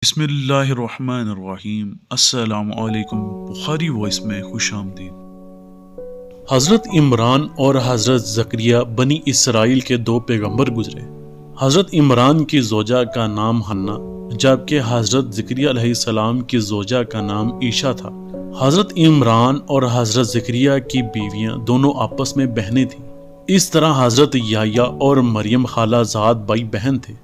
بسم اللہ الرحمن الرحیم۔ السلام علیکم، بخاری وائس میں خوش آمدید۔ حضرت عمران اور حضرت زکریا بنی اسرائیل کے دو پیغمبر گزرے۔ حضرت عمران کی زوجہ کا نام حنا جبکہ حضرت زکریا علیہ السلام کی زوجہ کا نام عیشا تھا۔ حضرت عمران اور حضرت زکریا کی بیویاں دونوں آپس میں بہنیں تھیں۔ اس طرح حضرت یحییٰ اور مریم خالہ زاد بھائی بہن تھے۔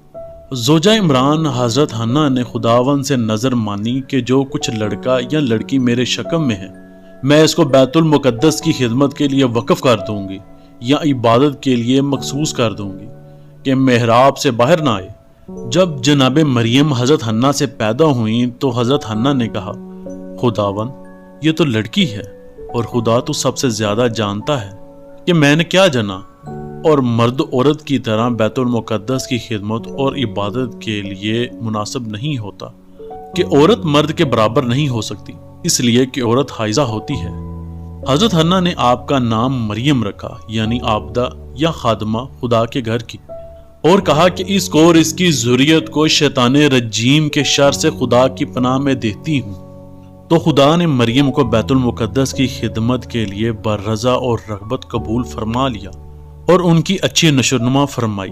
زوجہ عمران حضرت حنا نے خداوند سے نظر مانی کہ جو کچھ لڑکا یا لڑکی میرے شکم میں ہے میں اس کو بیت المقدس کی خدمت کے لیے وقف کر دوں گی یا عبادت کے لیے مخصوص کر دوں گی کہ محراب سے باہر نہ آئے۔ جب جناب مریم حضرت حنا سے پیدا ہوئیں تو حضرت حنا نے کہا، خداوند یہ تو لڑکی ہے اور خدا تو سب سے زیادہ جانتا ہے کہ میں نے کیا جنا، اور مرد عورت کی طرح بیت المقدس کی خدمت اور عبادت کے لیے مناسب نہیں ہوتا کہ عورت مرد کے برابر نہیں ہو سکتی، اس لیے کہ عورت حائضہ ہوتی ہے۔ حضرت حنا نے آپ کا نام مریم رکھا، یعنی عابدہ یا خادمہ خدا کے گھر کی، اور کہا کہ اس کو اور اس کی ذریت کو شیطان رجیم کے شر سے خدا کی پناہ میں دیتی ہوں۔ تو خدا نے مریم کو بیت المقدس کی خدمت کے لیے بررضا اور رغبت قبول فرما لیا اور ان کی اچھی نشوونما فرمائی۔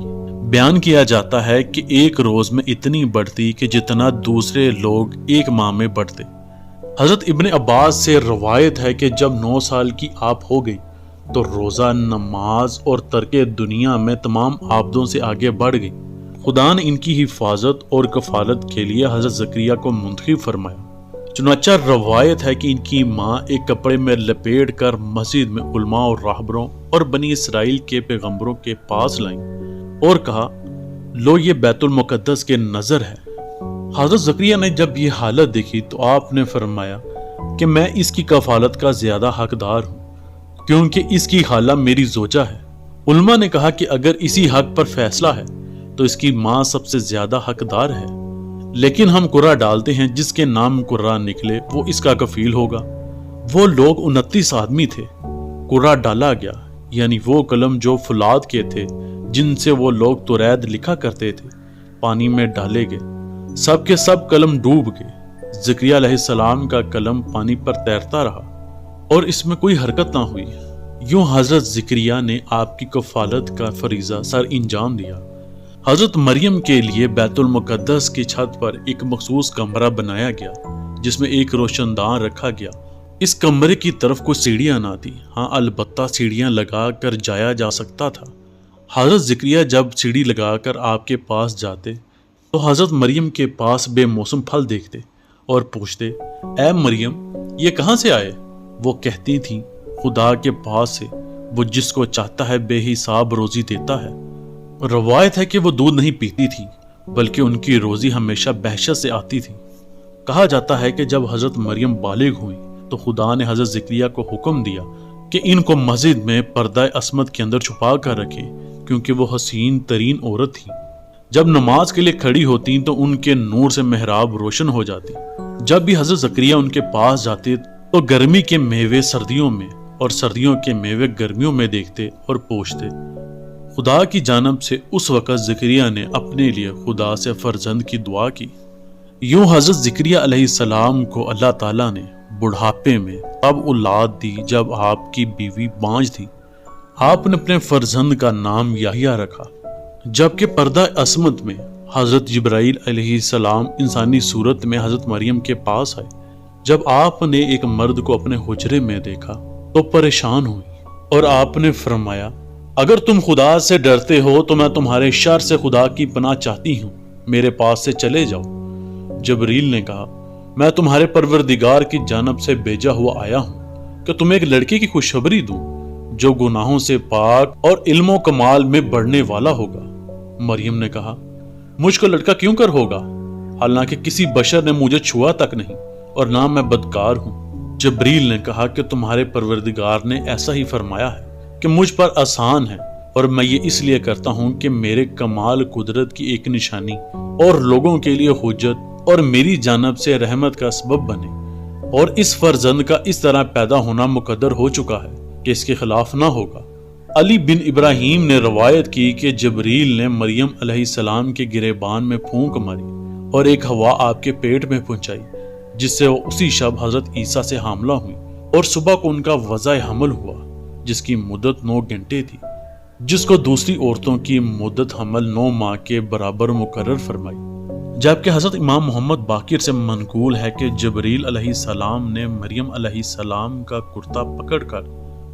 بیان کیا جاتا ہے کہ ایک روز میں اتنی بڑھتی کہ جتنا دوسرے لوگ ایک ماہ میں بڑھتے۔ حضرت ابن عباس سے روایت ہے کہ جب 9 سال کی آپ ہو گئی تو روزہ، نماز اور ترک دنیا میں تمام عابدوں سے آگے بڑھ گئی۔ خدا نے ان کی حفاظت اور کفالت کے لیے حضرت زکریا کو منتخب فرمایا۔ چنانچہ روایت ہے کہ ان کی ماں ایک کپڑے میں لپیٹ کر مسجد میں علماء اور راہبروں اور بنی اسرائیل کے پیغمبروں کے پاس لائیں اور کہا، لو یہ بیت المقدس کے نظر ہے۔ حضرت زکریا نے جب یہ حالت دیکھی تو آپ نے فرمایا کہ میں اس کی کفالت کا زیادہ حقدار ہوں کیونکہ اس کی خالہ میری زوجہ ہے۔ علماء نے کہا کہ اگر اسی حق پر فیصلہ ہے تو اس کی ماں سب سے زیادہ حقدار ہے، لیکن ہم قرعہ ڈالتے ہیں جس کے نام قرعہ نکلے وہ اس کا کفیل ہوگا۔ وہ لوگ 29 آدمی تھے۔ قرعہ ڈالا گیا، یعنی وہ قلم جو فولاد کے تھے جن سے وہ لوگ تورید لکھا کرتے تھے پانی میں ڈالے گئے، سب کے سب قلم ڈوب گئے۔ زکریا علیہ السلام کا قلم پانی پر تیرتا رہا اور اس میں کوئی حرکت نہ ہوئی۔ یوں حضرت زکریا نے آپ کی کفالت کا فریضہ سر انجام دیا۔ حضرت مریم کے لیے بیت المقدس کی چھت پر ایک مخصوص کمرہ بنایا گیا جس میں ایک روشن دان رکھا گیا۔ اس کمرے کی طرف کوئی سیڑھیاں نہ تھی، ہاں البتہ سیڑھیاں لگا کر جایا جا سکتا تھا۔ حضرت زکریا جب سیڑھی لگا کر آپ کے پاس جاتے تو حضرت مریم کے پاس بے موسم پھل دیکھتے اور پوچھتے، اے مریم یہ کہاں سے آئے؟ وہ کہتی تھیں، خدا کے پاس سے، وہ جس کو چاہتا ہے بے حساب روزی دیتا ہے۔ روایت ہے کہ وہ دودھ نہیں پیتی تھی بلکہ ان کی روزی ہمیشہ بحشت سے آتی تھی۔ کہا جاتا ہے کہ جب حضرت مریم بالغ ہوئی تو خدا نے حضرت زکریا کو حکم دیا کہ ان کو مسجد میں پردہ عصمت کے اندر چھپا کر رکھے کیونکہ وہ حسین ترین عورت تھی۔ جب نماز کے لیے کھڑی ہوتی تو ان کے نور سے محراب روشن ہو جاتی۔ جب بھی حضرت زکریا ان کے پاس جاتے تو گرمی کے میوے سردیوں میں اور سردیوں کے میوے گرمیوں میں دیکھتے اور پوچھتے۔ خدا کی جانب سے اس وقت زکریا نے اپنے لیے خدا سے فرزند کی دعا کی۔ یوں حضرت زکریا علیہ السلام کو اللہ تعالیٰ نے بڑھاپے میں تب اولاد دی جب آپ کی بیوی بانجھ تھی۔ آپ نے اپنے فرزند کا نام یحییٰ رکھا، جبکہ پردہ عصمت میں حضرت جبرائیل علیہ السلام انسانی صورت میں حضرت مریم کے پاس آئے۔ جب آپ نے ایک مرد کو اپنے حجرے میں دیکھا تو پریشان ہوئی اور آپ نے فرمایا، اگر تم خدا سے ڈرتے ہو تو میں تمہارے شر سے خدا کی پناہ چاہتی ہوں، میرے پاس سے چلے جاؤ۔ جبریل نے کہا، میں تمہارے پروردگار کی جانب سے بھیجا ہوا آیا ہوں کہ تمہیں ایک لڑکے کی خوشخبری دوں جو گناہوں سے پاک اور علم و کمال میں بڑھنے والا ہوگا۔ مریم نے کہا، مجھ کو لڑکا کیوں کر ہوگا، حالانکہ کسی بشر نے مجھے چھوا تک نہیں اور نہ میں بدکار ہوں۔ جبریل نے کہا کہ تمہارے پروردگار نے ایسا ہی فرمایا ہے کہ مجھ پر آسان ہے اور میں یہ اس لیے کرتا ہوں کہ میرے کمال قدرت کی ایک نشانی اور لوگوں کے لیے حجت اور میری جانب سے رحمت کا سبب بنے، اور اس فرزند کا اس طرح پیدا ہونا مقدر ہو چکا ہے کہ اس کے خلاف نہ ہوگا۔ علی بن ابراہیم نے روایت کی کہ جبریل نے مریم علیہ السلام کے گریبان میں پھونک ماری اور ایک ہوا آپ کے پیٹ میں پہنچائی، جس سے وہ اسی شب حضرت عیسیٰ سے حاملہ ہوئی، اور صبح کو ان کا وضع حمل ہوا جس کی مدت 9 گھنٹے تھی، جس کو دوسری عورتوں کی مدت حمل 9 ماہ کے برابر مقرر فرمائی۔ جبکہ حضرت امام محمد باقر سے منقول ہے کہ جبریل علیہ السلام نے مریم علیہ السلام کا کرتا پکڑ کر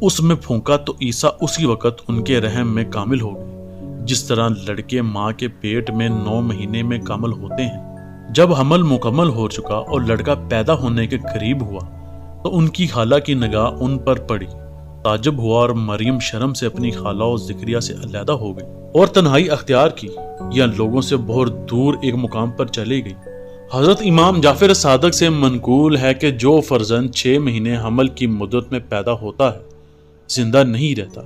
اس میں پھونکا تو عیسیٰ اسی وقت ان کے رحم میں کامل ہو گئے، جس طرح لڑکے ماں کے پیٹ میں 9 مہینے میں کامل ہوتے ہیں۔ جب حمل مکمل ہو چکا اور لڑکا پیدا ہونے کے قریب ہوا تو ان کی خالہ کی نگاہ ان پر پڑی، تعجب ہوا اور مریم شرم سے اپنی خالہ و زکریا سے علیحدہ ہو گئی اور تنہائی اختیار کی، یا لوگوں سے بہت دور ایک مقام پر چلی گئی۔ حضرت امام جعفر صادق سے منقول ہے کہ جو فرزند 6 مہینے حمل کی مدت میں پیدا ہوتا ہے زندہ نہیں رہتا،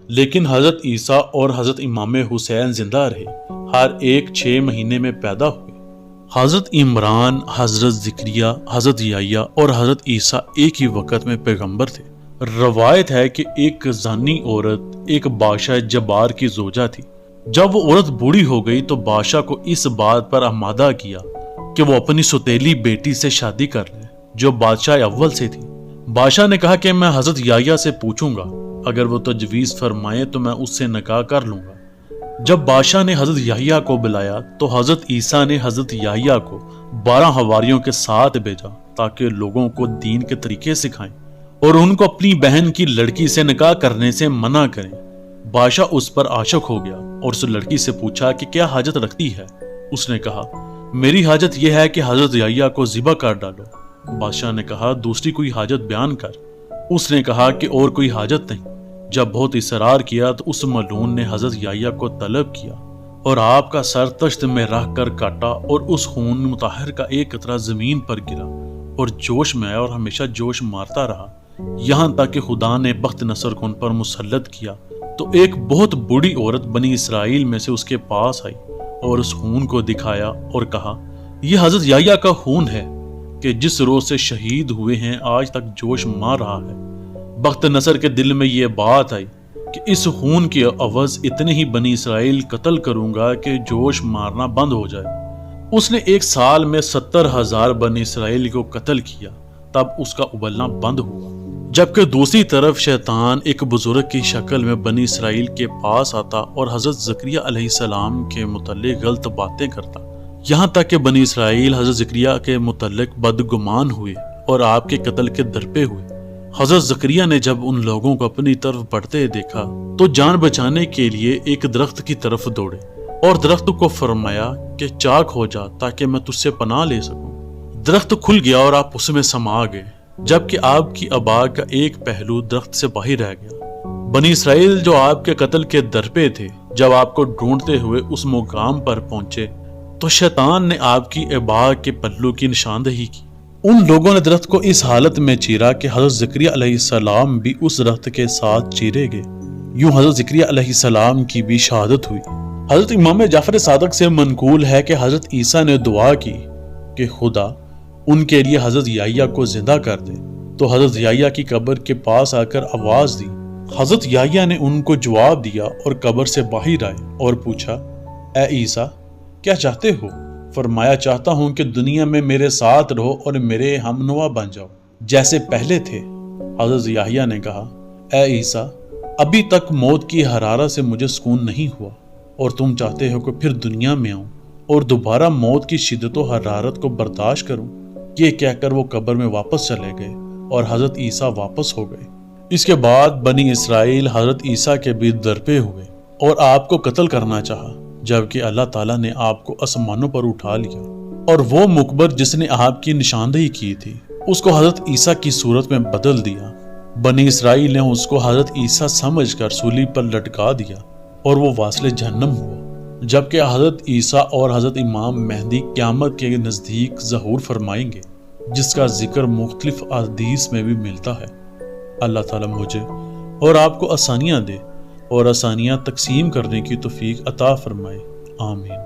لیکن حضرت عیسیٰ اور حضرت امام حسین زندہ رہے، ہر ایک 6 مہینے میں پیدا ہوئے۔ حضرت عمران، حضرت زکریا، حضرت یحییٰ اور حضرت عیسیٰ ایک ہی وقت میں پیغمبر تھے۔ روایت ہے کہ ایک زانی عورت ایک بادشاہ جبار کی زوجہ تھی۔ جب وہ عورت بوڑھی ہو گئی تو بادشاہ کو اس بات پر آمادہ کیا کہ وہ اپنی سوتیلی بیٹی سے شادی کر لے جو بادشاہ اول سے تھی۔ بادشاہ نے کہا کہ میں حضرت یحییٰ سے پوچھوں گا، اگر وہ تجویز فرمائے تو میں اس سے نکاح کر لوں گا۔ جب بادشاہ نے حضرت یحییٰ کو بلایا تو حضرت عیسیٰ نے حضرت یحییٰ کو 12 حواریوں کے ساتھ بھیجا تاکہ لوگوں کو دین کے طریقے سکھائیں اور ان کو اپنی بہن کی لڑکی سے نکاح کرنے سے منع کریں۔ بادشاہ اس پر عاشق ہو گیا اور اس لڑکی سے پوچھا کہ کیا حاجت رکھتی ہے۔ اس نے کہا، میری حاجت یہ ہے کہ حضرت یحییٰ کو ذبح کر ڈالو۔ بادشاہ نے کہا، دوسری کوئی حاجت بیان کر۔ اس نے کہا کہ اور کوئی حاجت نہیں۔ جب بہت اصرار کیا تو اس ملعون نے حضرت یحییٰ کو طلب کیا اور آپ کا سر تشت میں رکھ کر کاٹا اور اس خون مطہر کا ایک قطرہ زمین پر گرا اور جوش میں آیا اور ہمیشہ جوش مارتا رہا، یہاں تک کہ خدا نے بخت نصر کو ان پر مسلط کیا۔ تو ایک بہت بوڑھی عورت بنی اسرائیل میں سے اس کے پاس آئی اور اس خون کو دکھایا اور کہا، یہ حضرت یحییٰ کا خون ہے کہ جس روز سے شہید ہوئے ہیں آج تک جوش مار رہا ہے۔ بخت نصر کے دل میں یہ بات آئی کہ اس خون کے عوض اتنے ہی بنی اسرائیل قتل کروں گا کہ جوش مارنا بند ہو جائے۔ اس نے 1 سال میں 70,000 بنی اسرائیل کو قتل کیا، تب اس کا ابلنا بند ہوا۔ جبکہ دوسری طرف شیطان ایک بزرگ کی شکل میں بنی اسرائیل کے پاس آتا اور حضرت زکریا علیہ السلام کے متعلق غلط باتیں کرتا، یہاں تک کہ بنی اسرائیل حضرت زکریا کے متعلق بدگمان ہوئے اور آپ کے قتل کے درپے ہوئے۔ حضرت زکریا نے جب ان لوگوں کو اپنی طرف بڑھتے دیکھا تو جان بچانے کے لیے ایک درخت کی طرف دوڑے اور درخت کو فرمایا کہ چاک ہو جا تاکہ میں تجھ سے پناہ لے سکوں۔ درخت کھل گیا اور آپ اس میں سما گئے، جبکہ آپ کی ابا کا ایک پہلو درخت سے باہر رہ گیا۔ بنی اسرائیل جو آپ کے قتل کے درپے تھے، جب آپ کو ڈھونڈتے ہوئے اس مقام پر پہنچے تو شیطان نے آپ کی ابا کے پہلو کی نشاندہی کی۔ ان لوگوں نے درخت کو اس حالت میں چیرا کہ حضرت زکریا علیہ السلام بھی اس درخت کے ساتھ چیرے گئے۔ یوں حضرت زکریا علیہ السلام کی بھی شہادت ہوئی۔ حضرت امام جعفر صادق سے منقول ہے کہ حضرت عیسیٰ نے دعا کی کہ خدا ان کے لیے حضرت یحییٰ کو زندہ کر دے، تو حضرت یحییٰ کی قبر کے پاس آ کر آواز دی۔ حضرت یحییٰ نے ان کو جواب دیا اور قبر سے باہر آئے اور پوچھا، اے عیسیٰ کیا چاہتے ہو؟ فرمایا، چاہتا ہوں کہ دنیا میں میرے ساتھ رہو اور میرے ہم نوا بن جاؤ جیسے پہلے تھے۔ حضرت یحییٰ نے کہا، اے عیسیٰ ابھی تک موت کی حرارت سے مجھے سکون نہیں ہوا اور تم چاہتے ہو کہ پھر دنیا میں آؤں اور دوبارہ موت کی شدت و حرارت کو برداشت کروں۔ یہ کہہ کر وہ قبر میں واپس چلے گئے اور حضرت عیسیٰ واپس ہو گئے۔ اس کے بعد بنی اسرائیل حضرت عیسیٰ کے بھی درپے ہوئے اور آپ کو قتل کرنا چاہا، جبکہ اللہ تعالیٰ نے آپ کو آسمانوں پر اٹھا لیا اور وہ مقبر جس نے آپ کی نشاندہی کی تھی اس کو حضرت عیسیٰ کی صورت میں بدل دیا۔ بنی اسرائیل نے اس کو حضرت عیسیٰ سمجھ کر سولی پر لٹکا دیا اور وہ واصل جہنم ہوا، جبکہ حضرت عیسیٰ اور حضرت امام مہدی قیامت کے نزدیک ظہور فرمائیں گے، جس کا ذکر مختلف احادیث میں بھی ملتا ہے۔ اللہ تعالیٰ مجھے اور آپ کو آسانیاں دے اور آسانیاں تقسیم کرنے کی توفیق عطا فرمائے، آمین۔